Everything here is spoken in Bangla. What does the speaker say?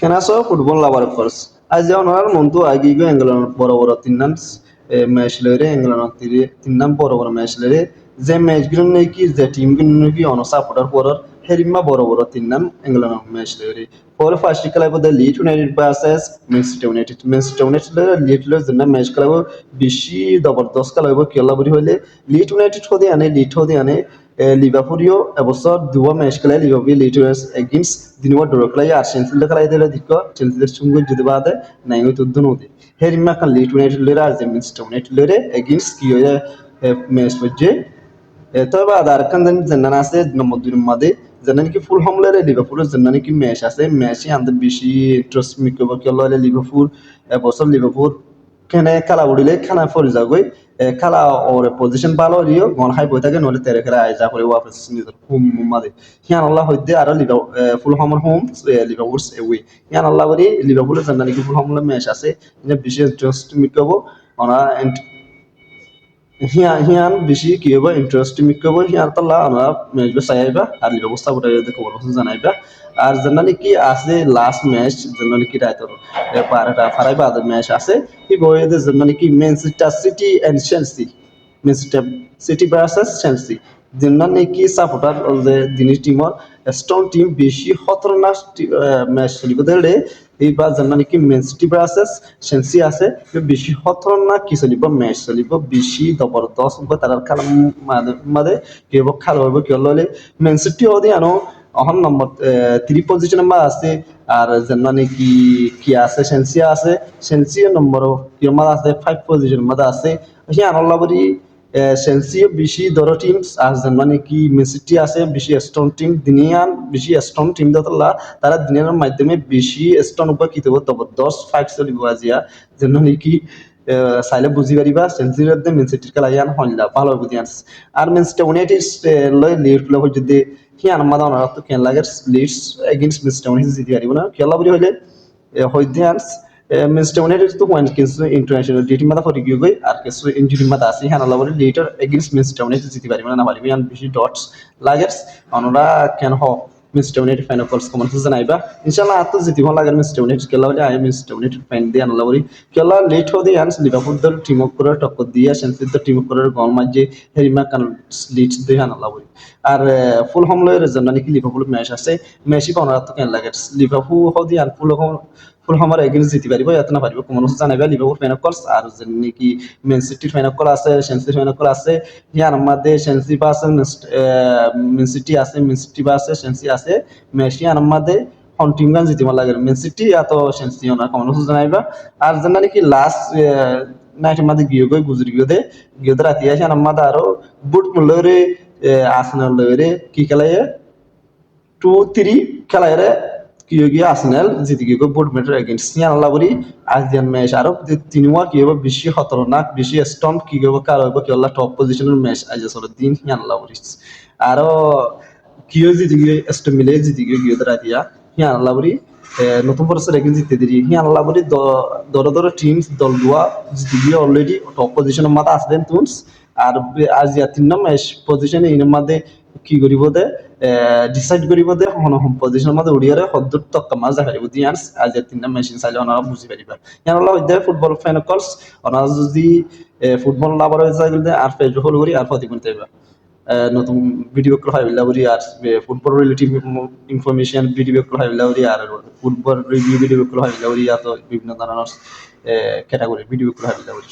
Kenaso football lover first. As you know, Montu Agigo England Boro Tinans, Mashlere, England Tinan Boro Mashlere, the match Grunaki, the team Gunuki on a supporter for Herima Boro Tinan, England Mashlere. For first club of the Leeds United passes, Minster United, Little the match club, Bishi, the Bordos Club, Kilaburi, Leeds United for the Ane, Lito the Ane. লিভারপুলিও এবছর দুয়া ম্যাচ খেলায় লিভারপুল লিটুয়ার্স এগেইনস্ট দিনুয়া ড্র খেলায় আর চেলসিলে খেলায় দিলে দিকো চেলসিদের সঙ্গে যদি বাদে নাই ওই তুদ্দু নদী হেরিমা খান লিট ইউনাইটেড লরে আর জেমিনস্টার ইউনাইটেড লরে এগেইনস্ট কি হয়ে ম্যাচ হচ্ছে তবে আর কান জান্নান আছে নম্বর 2 মাদে জান্নান কি ফুল হামলারে লিভারপুলের জান্নান কি ম্যাচ আছে ম্যাচই আন্দার বেশি ইন্টারেস্ট মিকো কেললে লিভারপুল এবছর লিভারপুল কেনে খেলা উড়িলে খানা ফরি যাগই খেলা ওর পজিশন ভালো হলিও গন হাই বই থাকে নলে তেরে খেলা আইজা করে ওয়াপস নিজের হোম মাদে হিয়ান আল্লাহ হইতে আর ফুল হামার হোম লিভারপুলস এওয়ে হিয়ান আল্লাহ বলি লিভারপুলের জান্নান কি ফুল হামলা ম্যাচ আছে যে বিশেষ জাস্ট মিকো ওনা হিয়ান বেশি কি হবে ইন্টারেস্ট মিকব হিয়ান তাল্লা আমরা ম্যাচ চাইবা আর ব্যবস্থা করে খবর জানাইবা আর জানানি কি আছে লাস্ট ম্যাচ জানানি কি রাইতর পারাটা ফারাই বাদ ম্যাচ আছে কি বইতে জানানি কি Manchester City and Chelsea Manchester City versus Chelsea জানানি কি সাপোর্টার যে দিনের টিমর স্ট্রং টিম বেশি খতরনাক ম্যাচ চলিব দেলে এইবার জানানি কি ম্যান সিটি ভার্সেস চেলসি আছে বেশি খতরনাক কি চলিব ম্যাচ চলিব বেশি জবরদস্ত তার খেলা মাঝে কি হব খেলা হইব কি হলে ম্যান সিটি হদি আনো অহন নম্বর 3 পজিশন নাম্বার আছে আর জানানি কি কি আছে চেলসি আছে চেলসি নম্বর কি মাঝে আছে 5 পজিশন মাঝে আছে হিয়ান আল্লাহবরি চেলসিও বেশি দরো টিমস আর জার্মানি কি মেসিটি আছে বেশি স্ট্রং টিম দিনিয়ান বেশি স্ট্রং টিম দতলা তারা দিনের মাধ্যমে বেশি স্ট্রং উপর কি দেব জবরদস্ত ফাইট চলিব আজিয়া জার্মানি কি চাইলে বুঝি পারিবা চেলসির মধ্যে মেসিটির খেলা ইয়ান হইলা ভালো বুঝি আনস আর ম্যানচেস্টার ইউনাইটেড লয় লিড ক্লাব যদি হিয়ান মাদা ওনারা তো কেন লাগে লিডস এগেইনস্ট ম্যানচেস্টার ইউনাইটেড জিতি পারিব না খেলা বলি হইলে হইতে আনস Mr. United to win against international dating mother for the আর কিছু ইনজুরি মাথা আছে হ্যাঁ আল্লাহ বলে লেটার এগেইনস্ট মিস্টার ইউনাইটেড জিতে পারিব না পারিবি আর বেশি ডটস লাগেস অনরা কেন হ মিস্টার ইউনাইটেড ফাইনাল কলস কমন জানাইবা ইনশাআল্লাহ আত জিতিব লাগে মিস্টার ইউনাইটেড খেলা হলে আই মিস্টার ইউনাইটেড ফাইন দিয়ে আল্লাহ বলি খেলা লেট হতে আনস লিভারপুল দল টিম আপ করে টক্কর দিয়ে সেন্সির দল টিম আপ করে গল মাঝে হেরিমা কান লিডস দিয়ে আল্লাহ বলি আর ফুল হামলার জন্য নাকি লিভারপুল ম্যাচ আছে মেসি অনরা তো কেন লাগে লিভারপুল হদি আর ফুল হামার এগেইনস্ট জিতি পারিব এত না পারিব কোন জানাইবা লিভারপুল ফাইনাল কলস আর নাকি ম্যান সিটির ফাইনাল কল আছে চেলসির ফাইনাল কল আছে ইয়ার মধ্যে চেলসি পাশে ম্যান সিটি আছে ম্যান সিটি পাশে চেলসি আছে মেসি আর মধ্যে হন টিম গান জিতিব লাগে ম্যান সিটি এত চেলসি না কোন জানাইবা আর জানা নাকি লাস্ট নাইটের মধ্যে গুজরি গিয়ে রাতি আসে আর মধ্যে আরো বুট মুলরে আর্সেনাল লরে কি খেলায় 2-3 খেলায় কি গিয়ে আর্সেনাল জিতে গিয়ে বোর্ড মেটার এগেইনস্ট সিয়ান আল্লাহবরি আজিয়ান ম্যাচ আরো তিনওয়া কি হবে বেশি খতরনাক বেশি স্ট্রং কি হবে কার হবে কি আল্লাহ টপ পজিশনের ম্যাচ আজ আসলে দিন সিয়ান আল্লাহবরি আরো কি জিতে গিয়ে এস্ট মিলে জিতে গিয়ে রাতিয়া সিয়ান আল্লাহবরি নতুন বছর এগেইন জিতে দিই সিয়ান আল্লাহবরি দর টিমস দল দুয়া জিতে গিয়ে অলরেডি টপ পজিশনের মাথা আসবেন তুমস আর আজ তিন ম্যাচ পজিশনে এর মধ্যে কি করিব দে ডিসাইড করিব দে হন হোম পজিশনের মধ্যে উড়িয়ারে হদ্দুর তক্কা মাছ দেখা পারিব দিয়ান্স আজ তিনটা মেশিন চাইলে ওনারা বুঝি পারিবা ইয়ান আল্লাহ হইতে ফুটবল ফাইনাল কলস ওনারা যদি ফুটবল না বড় হয়ে যায় আর ফেজ হল করি আর ফতি করতে পারবা নতুন ভিডিও কল হয় লাউরি আর football relative information video call হয় লাউরি আর ফুটবল রিভিউ ভিডিও কল হয় লাউরি আর তো বিভিন্ন ধরনের ক্যাটাগরি ভিডিও কল হয় লাউরি